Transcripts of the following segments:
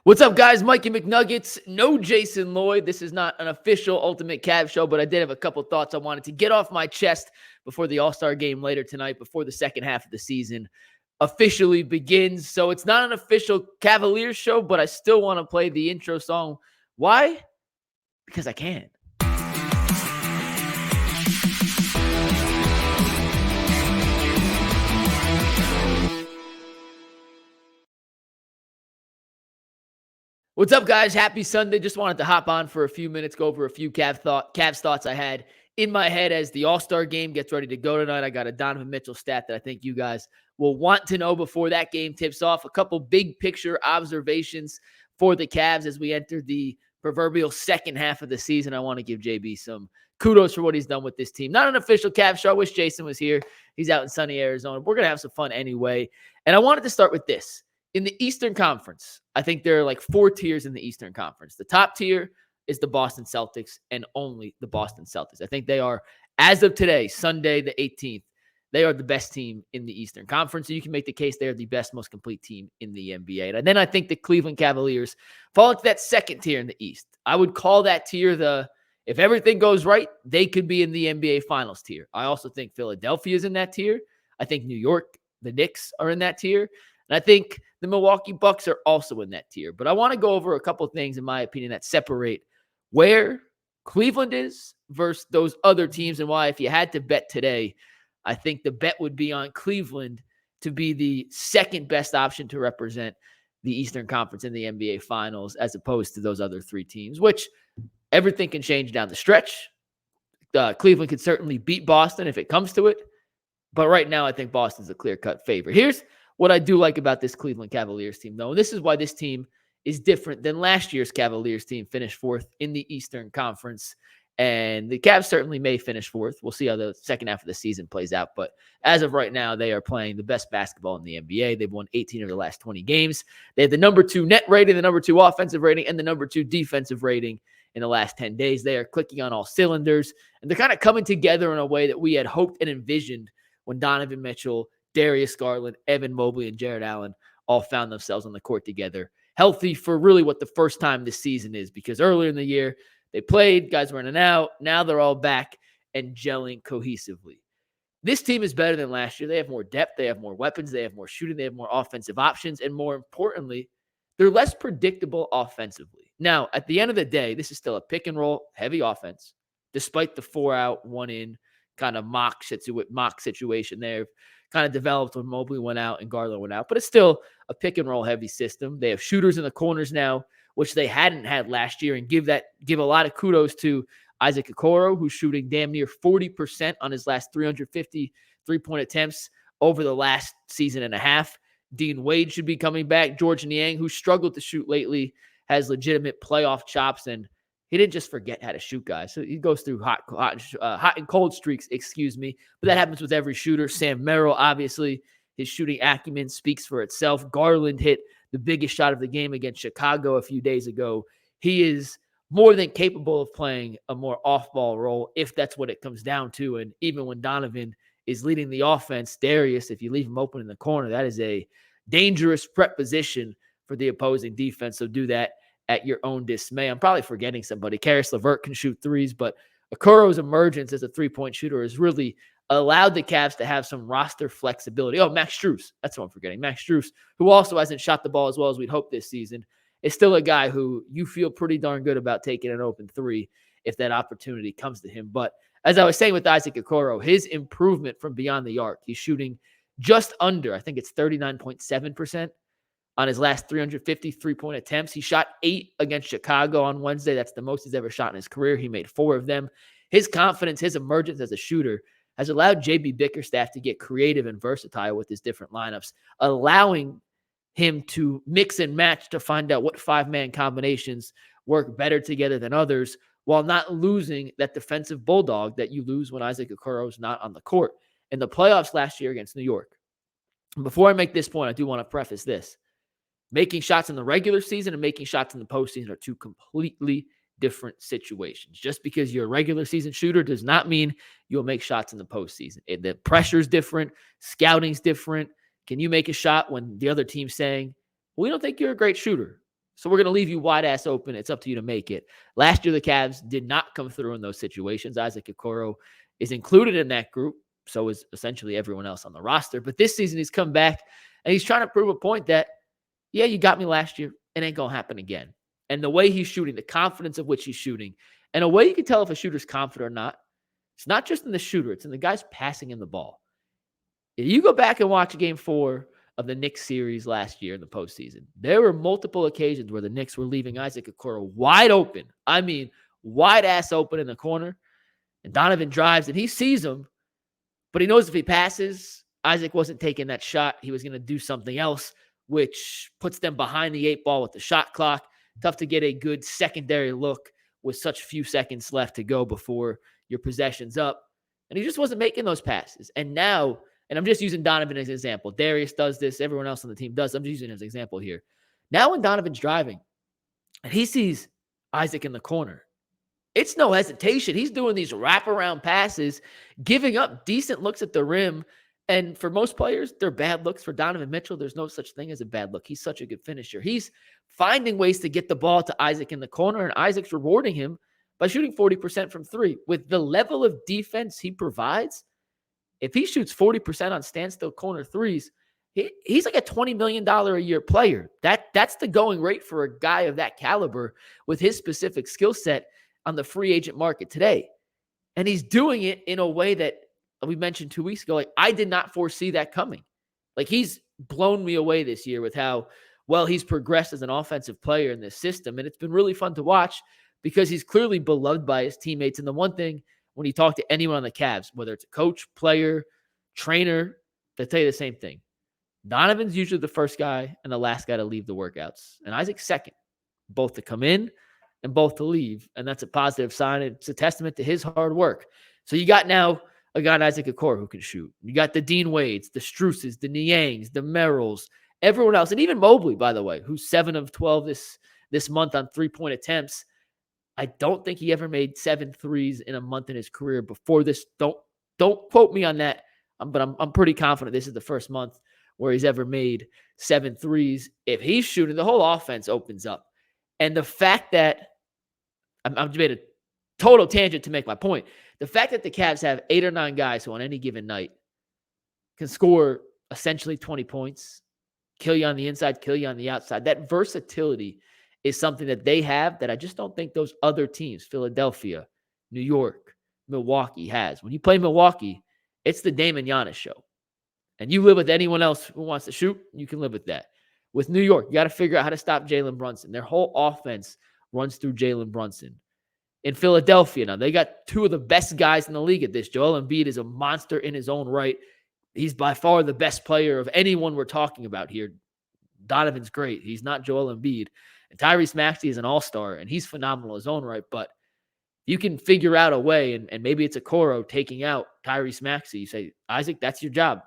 What's up, guys? Mikey McNuggets. No Jason Lloyd. This is not an official Ultimate Cavs show, but I did have a couple thoughts I wanted to get off my chest before the All-Star game later tonight, before the second half of the season officially begins. So it's not an official Cavaliers show, but I still want to play the intro song. Why? Because I can. What's up, guys? Happy Sunday. Just wanted to hop on for a few minutes, go over a few Cavs thoughts I had in my head as the All-Star game gets ready to go tonight. I got a Donovan Mitchell stat that I think you guys will want to know before that game tips off. A couple big picture observations for the Cavs as we enter the proverbial second half of the season. I want to give JB some kudos for what he's done with this team. Not an official Cavs show. I wish Jason was here. He's out in sunny Arizona. We're going to have some fun anyway. And I wanted to start with this. In the Eastern Conference, I think there are like four tiers in the Eastern Conference. The top tier is the Boston Celtics and only the Boston Celtics. I think they are, as of today, Sunday the 18th, they are the best team in the Eastern Conference. So you can make the case they are the best, most complete team in the NBA. And then I think the Cleveland Cavaliers fall into that second tier in the East. I would call that tier if everything goes right, they could be in the NBA Finals tier. I also think Philadelphia is in that tier. I think New York, the Knicks are in that tier. And I think the Milwaukee Bucks are also in that tier. But I want to go over a couple of things, in my opinion, that separate where Cleveland is versus those other teams and why, if you had to bet today, I think the bet would be on Cleveland to be the second best option to represent the Eastern Conference in the NBA Finals as opposed to those other three teams, which everything can change down the stretch. Cleveland could certainly beat Boston if it comes to it. But right now, I think Boston's a clear-cut favorite. Here's what I do like about this Cleveland Cavaliers team, though, and this is why this team is different than last year's Cavaliers team, finished fourth in the Eastern Conference. And the Cavs certainly may finish fourth. We'll see how the second half of the season plays out. But as of right now, they are playing the best basketball in the NBA. They've won 18 of the last 20 games. They have the number 2 net rating, the number 2 offensive rating, and the number 2 defensive rating in the last 10 days. They are clicking on all cylinders. And they're kind of coming together in a way that we had hoped and envisioned when Donovan Mitchell, Darius Garland, Evan Mobley, and Jarrett Allen all found themselves on the court together, healthy for really what the first time this season is, because earlier in the year, they played, guys were in and out. Now they're all back and gelling cohesively. This team is better than last year. They have more depth. They have more weapons. They have more shooting. They have more offensive options. And more importantly, they're less predictable offensively. Now, at the end of the day, this is still a pick and roll heavy offense, despite the 4-out, 1-in kind of mock situation there. Kind of developed when Mobley went out and Garland went out, but it's still a pick and roll heavy system. They have shooters in the corners now, which they hadn't had last year, and give a lot of kudos to Isaac Okoro, who's shooting damn near 40% on his last 350 3-point attempts over the last season and a half. Dean Wade should be coming back. George Niang, who struggled to shoot lately, has legitimate playoff chops, and he didn't just forget how to shoot, guys. So he goes through hot and cold streaks, but that happens with every shooter. Sam Merrill, obviously, his shooting acumen speaks for itself. Garland hit the biggest shot of the game against Chicago a few days ago. He is more than capable of playing a more off-ball role if that's what it comes down to. And even when Donovan is leading the offense, Darius, if you leave him open in the corner, that is a dangerous prep position for the opposing defense. So do that at your own dismay. I'm probably forgetting somebody. Karis LeVert can shoot threes, but Okoro's emergence as a 3-point shooter has really allowed the Cavs to have some roster flexibility. Oh, Max Strus. That's what I'm forgetting. Max Strus, who also hasn't shot the ball as well as we'd hoped this season, is still a guy who you feel pretty darn good about taking an open three if that opportunity comes to him. But as I was saying with Isaac Okoro, his improvement from beyond the arc, he's shooting just under, I think it's 39.7%. on his last 350 3-point attempts. He shot 8 against Chicago on Wednesday. That's the most he's ever shot in his career. He made 4 of them. His confidence, his emergence as a shooter has allowed JB Bickerstaff to get creative and versatile with his different lineups, allowing him to mix and match to find out what 5-man combinations work better together than others, while not losing that defensive bulldog that you lose when Isaac Okoro is not on the court. In the playoffs last year against New York. Before I make this point, I do want to preface this. Making shots in the regular season and making shots in the postseason are two completely different situations. Just because you're a regular season shooter does not mean you'll make shots in the postseason. The pressure's different. Scouting's different. Can you make a shot when the other team's saying, we don't think you're a great shooter? So we're going to leave you wide ass open. It's up to you to make it. Last year, the Cavs did not come through in those situations. Isaac Okoro is included in that group. So is essentially everyone else on the roster. But this season, he's come back and he's trying to prove a point that, yeah, you got me last year. It ain't going to happen again. And the way he's shooting, the confidence of which he's shooting, and a way you can tell if a shooter's confident or not, it's not just in the shooter, it's in the guys passing in the ball. If you go back and watch Game 4 of the Knicks series last year in the postseason, there were multiple occasions where the Knicks were leaving Isaac Okoro wide open. I mean, wide ass open in the corner. And Donovan drives and he sees him, but he knows if he passes, Isaac wasn't taking that shot. He was going to do something else, which puts them behind the 8 ball with the shot clock. Tough to get a good secondary look with such few seconds left to go before your possession's up. And he just wasn't making those passes. And now, and I'm just using Donovan as an example. Darius does this. Everyone else on the team does. I'm just using him as an example here. Now when Donovan's driving and he sees Isaac in the corner, it's no hesitation. He's doing these wraparound passes, giving up decent looks at the rim. And for most players, they're bad looks. For Donovan Mitchell, there's no such thing as a bad look. He's such a good finisher. He's finding ways to get the ball to Isaac in the corner, and Isaac's rewarding him by shooting 40% from three. With the level of defense he provides, if he shoots 40% on standstill corner threes, he's like a $20 million a year player. That's the going rate for a guy of that caliber with his specific skill set on the free agent market today. And he's doing it in a way that we mentioned 2 weeks ago. Like, I did not foresee that coming. Like, he's blown me away this year with how well he's progressed as an offensive player in this system. And it's been really fun to watch because he's clearly beloved by his teammates. And the one thing, when you talk to anyone on the Cavs, whether it's a coach, player, trainer, they'll tell you the same thing. Donovan's usually the first guy and the last guy to leave the workouts. And Isaac's second, both to come in and both to leave. And that's a positive sign. It's a testament to his hard work. So you got now a guy, Isaac Okoro, who can shoot. You got the Dean Wades, the Struces, the Niangs, the Merrills, everyone else. And even Mobley, by the way, who's 7 of 12 this month on 3-point attempts. I don't think he ever made 7 threes in a month in his career before this. Don't quote me on that, but I'm pretty confident this is the first month where he's ever made 7 threes. If he's shooting, the whole offense opens up. And the fact that I've made a total tangent to make my point. The fact that the Cavs have 8 or 9 guys who on any given night can score essentially 20 points, kill you on the inside, kill you on the outside, that versatility is something that they have that I just don't think those other teams, Philadelphia, New York, Milwaukee, has. When you play Milwaukee, it's the Dame and Giannis show. And you live with anyone else who wants to shoot, you can live with that. With New York, you got to figure out how to stop Jalen Brunson. Their whole offense runs through Jalen Brunson. In Philadelphia, now they got 2 of the best guys in the league at this. Joel Embiid is a monster in his own right. He's by far the best player of anyone we're talking about here. Donovan's great. He's not Joel Embiid. And Tyrese Maxey is an all-star, and he's phenomenal in his own right. But you can figure out a way, and maybe it's Okoro taking out Tyrese Maxey. You say, Isaac, that's your job.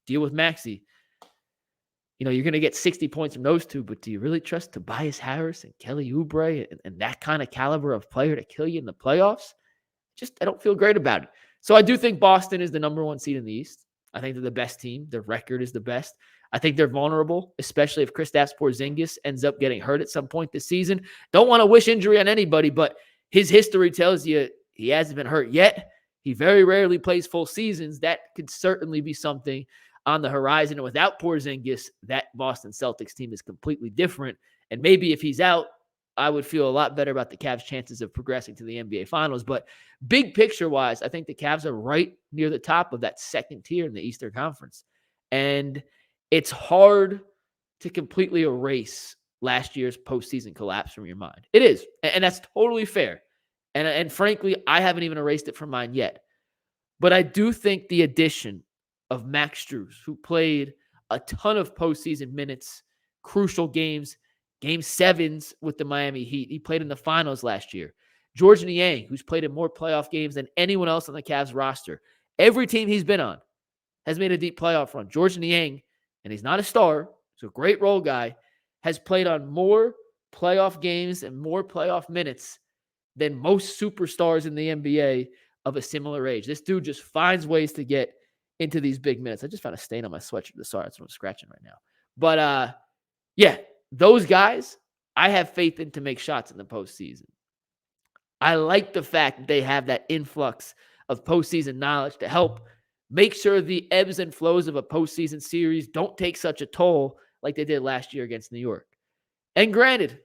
Deal with Maxey. You know, you're going to get 60 points from those 2, but do you really trust Tobias Harris and Kelly Oubre and that kind of caliber of player to kill you in the playoffs? I don't feel great about it. So I do think Boston is the number 1 seed in the East. I think they're the best team. Their record is the best. I think they're vulnerable, especially if Kristaps Porzingis ends up getting hurt at some point this season. Don't want to wish injury on anybody, but his history tells you he hasn't been hurt yet. He very rarely plays full seasons. That could certainly be something on the horizon. And without Porzingis, that Boston Celtics team is completely different. And maybe if he's out, I would feel a lot better about the Cavs' chances of progressing to the NBA Finals. But big picture-wise, I think the Cavs are right near the top of that second tier in the Eastern Conference. And it's hard to completely erase last year's postseason collapse from your mind. It is. And that's totally fair. And frankly, I haven't even erased it from mine yet. But I do think the addition of Max Strus, who played a ton of postseason minutes, crucial games, Game 7s with the Miami Heat. He played in the finals last year. George Niang, who's played in more playoff games than anyone else on the Cavs roster. Every team he's been on has made a deep playoff run. George Niang, and he's not a star, he's a great role guy, has played on more playoff games and more playoff minutes than most superstars in the NBA of a similar age. This dude just finds ways to get into these big minutes. I just found a stain on my sweatshirt. Sorry, that's what I'm scratching right now. But yeah, those guys, I have faith in to make shots in the postseason. I like the fact that they have that influx of postseason knowledge to help make sure the ebbs and flows of a postseason series don't take such a toll like they did last year against New York. And granted,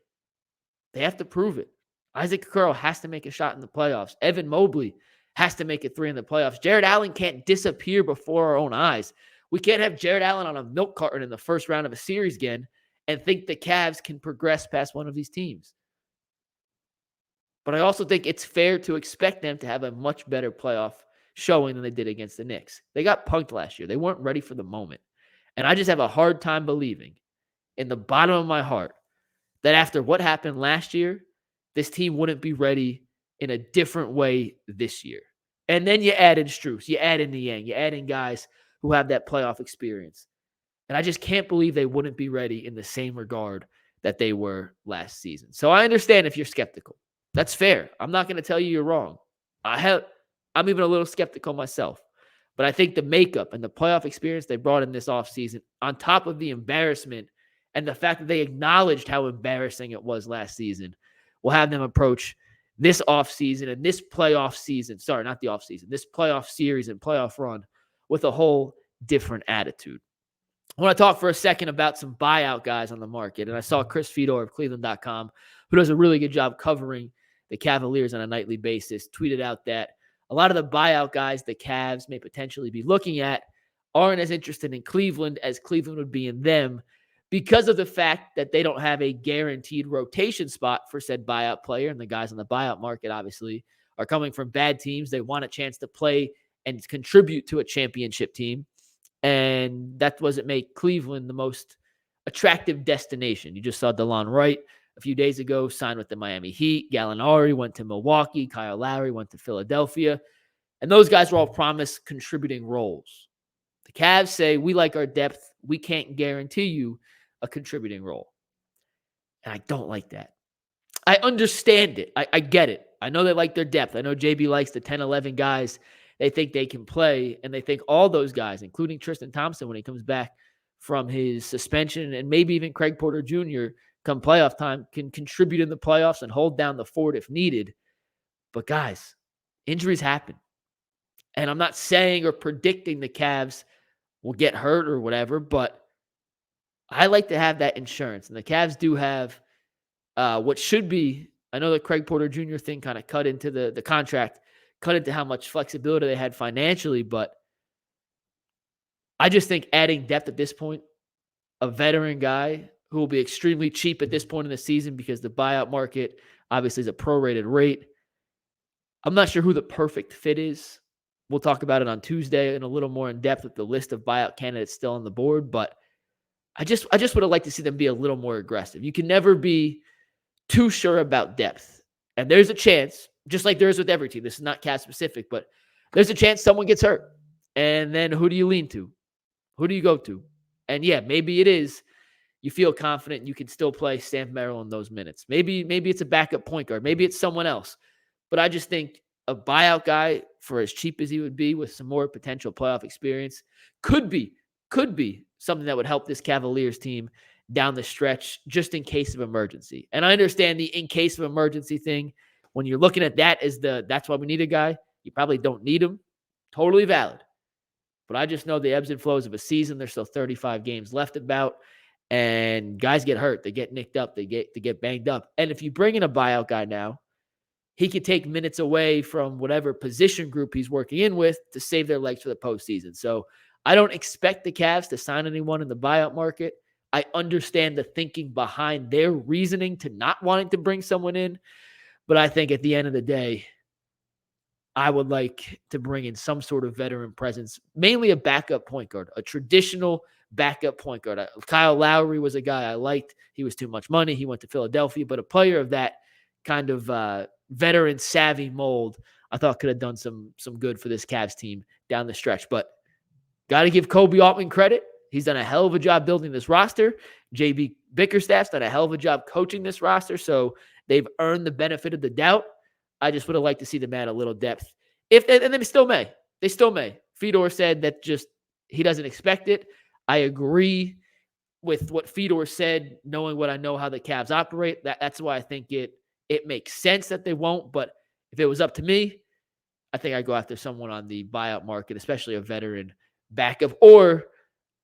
they have to prove it. Isaac Okoro has to make a shot in the playoffs. Evan Mobley has to make a three in the playoffs. Jarrett Allen can't disappear before our own eyes. We can't have Jarrett Allen on a milk carton in the first round of a series again and think the Cavs can progress past one of these teams. But I also think it's fair to expect them to have a much better playoff showing than they did against the Knicks. They got punked last year. They weren't ready for the moment. And I just have a hard time believing in the bottom of my heart that after what happened last year, this team wouldn't be ready in a different way this year. And then you add in Strus, you add in Niang, you add in guys who have that playoff experience. And I just can't believe they wouldn't be ready in the same regard that they were last season. So I understand if you're skeptical. That's fair. I'm not going to tell you you're wrong. I'm even a little skeptical myself. But I think the makeup and the playoff experience they brought in this offseason, on top of the embarrassment and the fact that they acknowledged how embarrassing it was last season, will have them approach this offseason and this playoff season. Sorry, not the offseason. This playoff series and playoff run with a whole different attitude. I want to talk for a second about some buyout guys on the market. And I saw Chris Fedor of Cleveland.com, who does a really good job covering the Cavaliers on a nightly basis, tweeted out that a lot of the buyout guys the Cavs may potentially be looking at aren't as interested in Cleveland as Cleveland would be in them because of the fact that they don't have a guaranteed rotation spot for said buyout player. And the guys on the buyout market, obviously, are coming from bad teams. They want a chance to play and contribute to a championship team. And that doesn't make Cleveland the most attractive destination. You just saw DeLon Wright a few days ago signed with the Miami Heat. Gallinari went to Milwaukee. Kyle Lowry went to Philadelphia. And those guys were all promised contributing roles. The Cavs say, we like our depth. We can't guarantee you a contributing role. And I don't like that. I understand it. I get it. I know they like their depth. I know JB likes the 10, 11 guys they think they can play. And they think all those guys, including Tristan Thompson when he comes back from his suspension, and maybe even Craig Porter Jr., come playoff time, can contribute in the playoffs and hold down the fort if needed. But guys, injuries happen. And I'm not saying or predicting the Cavs will get hurt or whatever, but I like to have that insurance. And the Cavs do have what should be, I know the Craig Porter Jr. thing kind of cut into the contract, cut into how much flexibility they had financially, but I just think adding depth at this point, a veteran guy who will be extremely cheap at this point in the season because the buyout market obviously is a prorated rate. I'm not sure who the perfect fit is. We'll talk about it on Tuesday in a little more in depth with the list of buyout candidates still on the board, but I just would have liked to see them be a little more aggressive. You can never be too sure about depth. And there's a chance, just like there is with every team, this is not Cavs specific, but there's a chance someone gets hurt. And then who do you lean to? Who do you go to? And yeah, maybe it is you feel confident you can still play Sam Merrill in those minutes. Maybe it's a backup point guard. Maybe it's someone else. But I just think a buyout guy, for as cheap as he would be with some more potential playoff experience, could be something that would help this Cavaliers team down the stretch just in case of emergency. And I understand the in case of emergency thing. When you're looking at that as that's why we need a guy, you probably don't need him. Totally valid. But I just know the ebbs and flows of a season. There's still 35 games left about. And guys get hurt. They get nicked up. They get banged up. And if you bring in a buyout guy now, he could take minutes away from whatever position group he's working in with to save their legs for the postseason. So I don't expect the Cavs to sign anyone in the buyout market. I understand the thinking behind their reasoning to not wanting to bring someone in. But I think at the end of the day, I would like to bring in some sort of veteran presence, mainly a backup point guard, a traditional backup point guard. Kyle Lowry was a guy I liked. He was too much money. He went to Philadelphia, but a player of that kind of veteran savvy mold, I thought could have done some good for this Cavs team down the stretch. But got to give Kobe Altman credit. He's done a hell of a job building this roster. JB Bickerstaff's done a hell of a job coaching this roster, so they've earned the benefit of the doubt. I just would have liked to see them add a little depth. And then they still may. Fedor said that just he doesn't expect it. I agree. with what Fedor said, knowing what I know how the Cavs operate, that's why I think it makes sense that they won't. But if it was up to me, I think I'd go after someone on the buyout market, especially a veteran backup or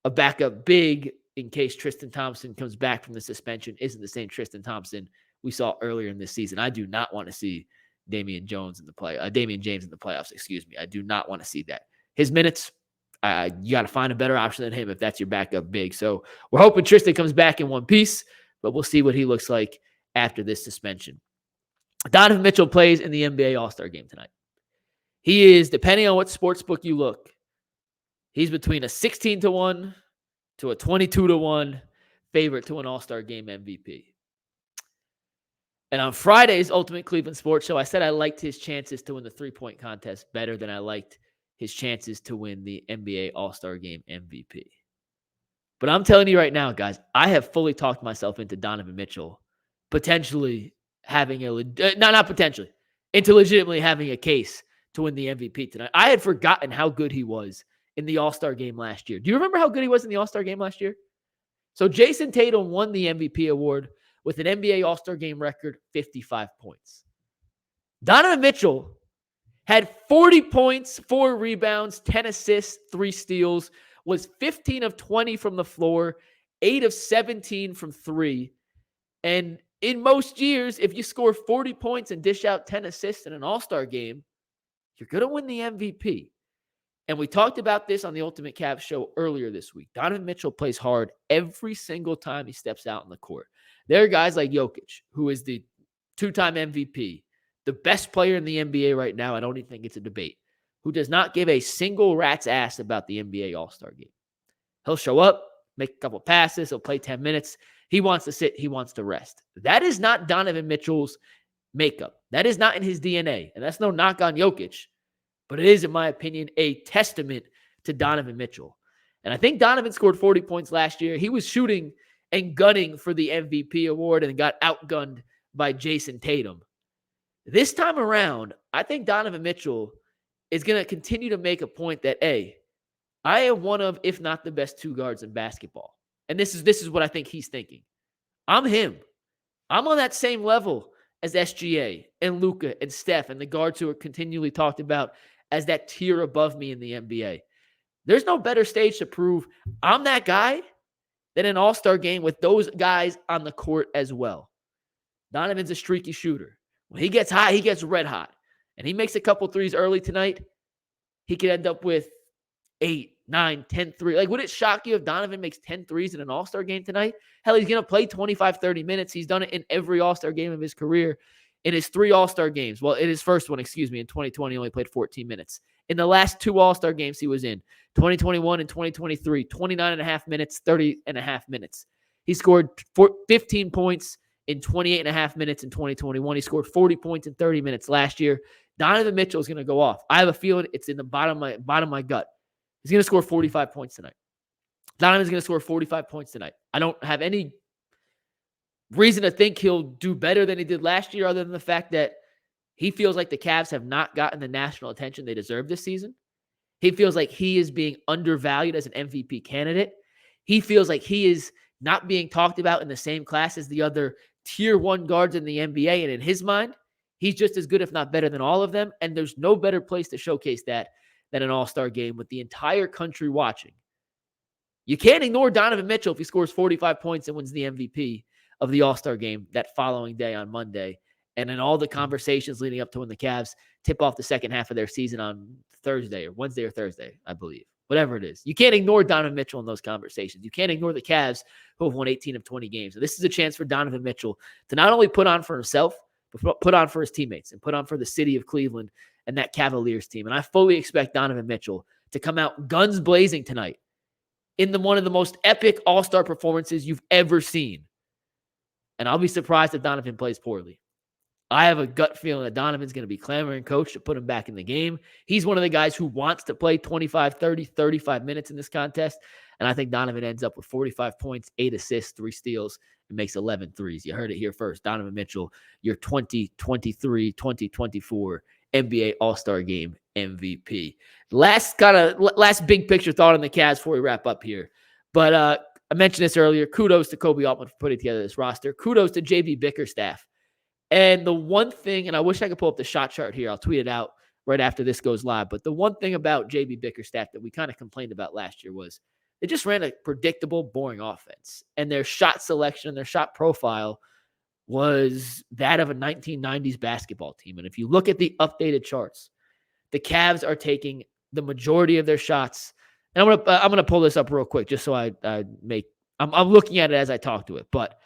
a backup big in case Tristan Thompson comes back from the suspension, isn't the same Tristan Thompson we saw earlier in this season. I do not want to see Damian James in the playoffs. Excuse me. I do not want to see that. His minutes, you got to find a better option than him if that's your backup big. So we're hoping Tristan comes back in one piece, but we'll see what he looks like after this suspension. Donovan Mitchell plays in the NBA All-Star game tonight. He is, depending on what sportsbook you look, he's between a 16-1 to a 22-1 favorite to an All-Star game MVP. And on Friday's Ultimate Cleveland Sports Show, I said I liked his chances to win the three-point contest better than I liked his chances to win the NBA All-Star Game MVP. But I'm telling you right now, guys, I have fully talked myself into Donovan Mitchell potentially having into legitimately having a case to win the MVP tonight. I had forgotten how good he was in the All-Star game last year. Do you remember how good he was in the All-Star game last year? So Jason Tatum won the MVP award with an NBA All-Star game record, 55 points. Donovan Mitchell had 40 points, 4 rebounds, 10 assists, 3 steals, was 15 of 20 from the floor, 8 of 17 from 3. And in most years, if you score 40 points and dish out 10 assists in an All-Star game, you're going to win the MVP. And we talked about this on the Ultimate Cavs show earlier this week. Donovan Mitchell plays hard every single time he steps out on the court. There are guys like Jokic, who is the 2-time MVP, the best player in the NBA right now. I don't even think it's a debate, who does not give a single rat's ass about the NBA All-Star game. He'll show up, make a couple passes, he'll play 10 minutes. He wants to sit, he wants to rest. That is not Donovan Mitchell's makeup. That is not in his DNA. And that's no knock on Jokic, but it is, in my opinion, a testament to Donovan Mitchell. And I think Donovan scored 40 points last year. He was shooting and gunning for the MVP award and got outgunned by Jason Tatum. This time around, I think Donovan Mitchell is going to continue to make a point that, I am one of, if not the best 2 guards in basketball. And this is what I think he's thinking. I'm him. I'm on that same level as SGA and Luka and Steph and the guards who are continually talked about as that tier above me in the NBA. There's no better stage to prove I'm that guy than an All-Star game with those guys on the court as well. Donovan's a streaky shooter. When he gets hot, he gets red hot. And he makes a couple threes early tonight, he could end up with 8, 9, 10 threes. Like, would it shock you if Donovan makes 10 threes in an All-Star game tonight? Hell, he's going to play 25, 30 minutes. He's done it in every All-Star game of his career. In his 3 All-Star games, in his first one, in 2020, he only played 14 minutes. In the last 2 All-Star games he was in, 2021 and 2023, 29.5 minutes, 30.5 minutes. He scored 15 points in 28.5 minutes in 2021. He scored 40 points in 30 minutes last year. Donovan Mitchell is going to go off. I have a feeling it's in the bottom of my gut. He's going to score 45 points tonight. Donovan's going to score 45 points tonight. I don't have any reason to think he'll do better than he did last year, other than the fact that he feels like the Cavs have not gotten the national attention they deserve this season. He feels like he is being undervalued as an MVP candidate. He feels like he is not being talked about in the same class as the other tier 1 guards in the NBA. And in his mind, he's just as good, if not better than all of them. And there's no better place to showcase that than an All-Star game with the entire country watching. You can't ignore Donovan Mitchell if he scores 45 points and wins the MVP of the All-Star game that following day on Monday. And in all the conversations leading up to when the Cavs tip off the second half of their season on Wednesday or Thursday, I believe. Whatever it is. You can't ignore Donovan Mitchell in those conversations. You can't ignore the Cavs who have won 18 of 20 games. So this is a chance for Donovan Mitchell to not only put on for himself, but put on for his teammates and put on for the city of Cleveland and that Cavaliers team. And I fully expect Donovan Mitchell to come out guns blazing tonight in one of the most epic All-Star performances you've ever seen. And I'll be surprised if Donovan plays poorly. I have a gut feeling that Donovan's going to be clamoring coach to put him back in the game. He's one of the guys who wants to play 25, 30, 35 minutes in this contest. And I think Donovan ends up with 45 points, 8 assists, 3 steals, and makes 11 threes. You heard it here first. Donovan Mitchell, your 2023, 2024 NBA All-Star Game MVP. Last big picture thought on the Cavs before we wrap up here. But I mentioned this earlier. Kudos to Kobe Altman for putting together this roster. Kudos to JB Bickerstaff. And the one thing, and I wish I could pull up the shot chart here. I'll tweet it out right after this goes live. But the one thing about JB Bickerstaff that we kind of complained about last year was they just ran a predictable, boring offense. And their shot selection, their shot profile was that of a 1990s basketball team. And if you look at the updated charts, the Cavs are taking the majority of their shots. And I'm gonna pull this up real quick just so I'm looking at it as I talk to it. But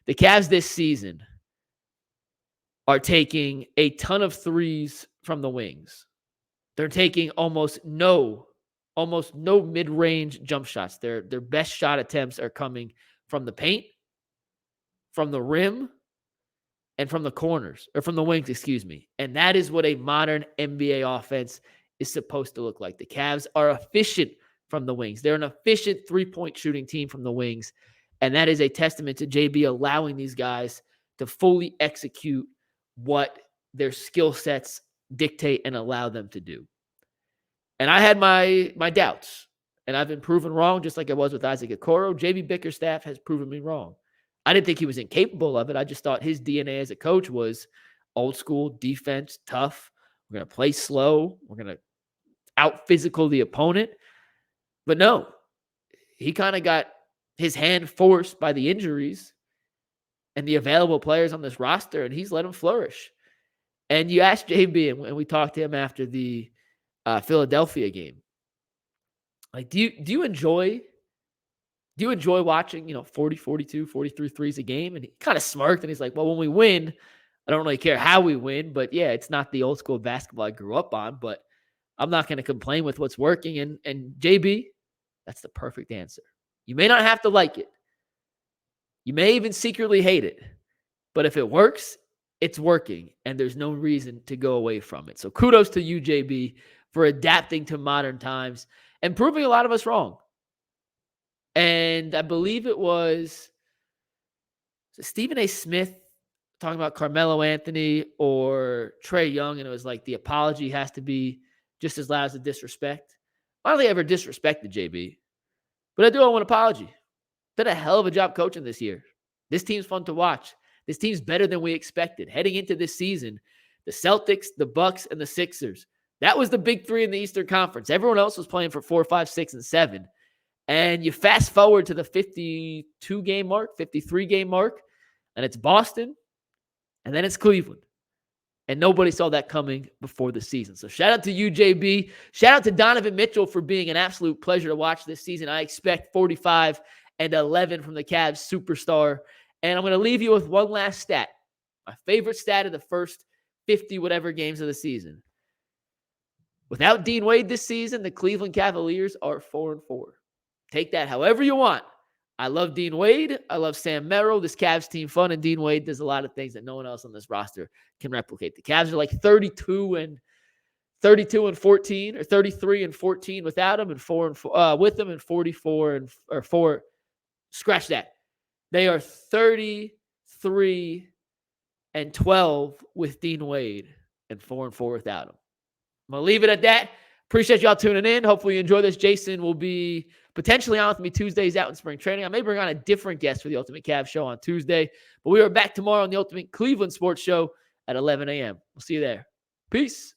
the Cavs this season are taking a ton of threes from the wings. They're taking almost no mid-range jump shots. Their best shot attempts are coming from the paint, from the rim, and from the corners, or from the wings, excuse me. And that is what a modern NBA offense is supposed to look like. The Cavs are efficient from the wings. They're an efficient three-point shooting team from the wings. And that is a testament to JB allowing these guys to fully execute what their skill sets dictate and allow them to do. And I had my doubts, and I've been proven wrong, just like I was with Isaac Okoro. JB Bickerstaff has proven me wrong. I didn't think he was incapable of it. I just thought his DNA as a coach was old school, defense, tough. We're going to play slow. We're going to out-physical the opponent. But no, he kind of got his hand forced by the injuries and the available players on this roster, and he's let him flourish. And you asked JB, and we talked to him after the Philadelphia game. Like, do you enjoy watching, 40, 42, 43 threes a game? And he kind of smirked, and he's like, well, when we win, I don't really care how we win, but yeah, it's not the old school basketball I grew up on, but I'm not going to complain with what's working. And JB, that's the perfect answer. You may not have to like it. You may even secretly hate it, but if it works, it's working, and there's no reason to go away from it. So kudos to you, JB, for adapting to modern times and proving a lot of us wrong. And I believe it was Stephen A. Smith talking about Carmelo Anthony or Trae Young, and it was like the apology has to be just as loud as the disrespect. I don't think I ever disrespected JB, but I do owe an apology. Did a hell of a job coaching this year. This team's fun to watch. This team's better than we expected. Heading into this season, the Celtics, the Bucks, and the Sixers. That was the big three in the Eastern Conference. Everyone else was playing for 4, 5, 6, and 7. And you fast forward to the 52-game mark, 53-game mark, and it's Boston, and then it's Cleveland. And nobody saw that coming before the season. So shout out to you, JB. Shout out to Donovan Mitchell for being an absolute pleasure to watch this season. I expect 45 and 11 from the Cavs superstar. And I'm going to leave you with one last stat. My favorite stat of the first 50 whatever games of the season. Without Dean Wade this season, the Cleveland Cavaliers are 4-4. Take that however you want. I love Dean Wade. I love Sam Merrill. This Cavs team fun, and Dean Wade does a lot of things that no one else on this roster can replicate. The Cavs are like 32 and 14, or 33 and 14 without him, and 4 and 4 with him, and 44 and or 4. Scratch that. They are 33 and 12 with Dean Wade, and 4 and 4 without him. I'm going to leave it at that. Appreciate y'all tuning in. Hopefully you enjoy this. Jason will be potentially on with me Tuesdays out in spring training. I may bring on a different guest for the Ultimate Cavs Show on Tuesday, but we are back tomorrow on the Ultimate Cleveland Sports Show at 11 a.m. We'll see you there. Peace.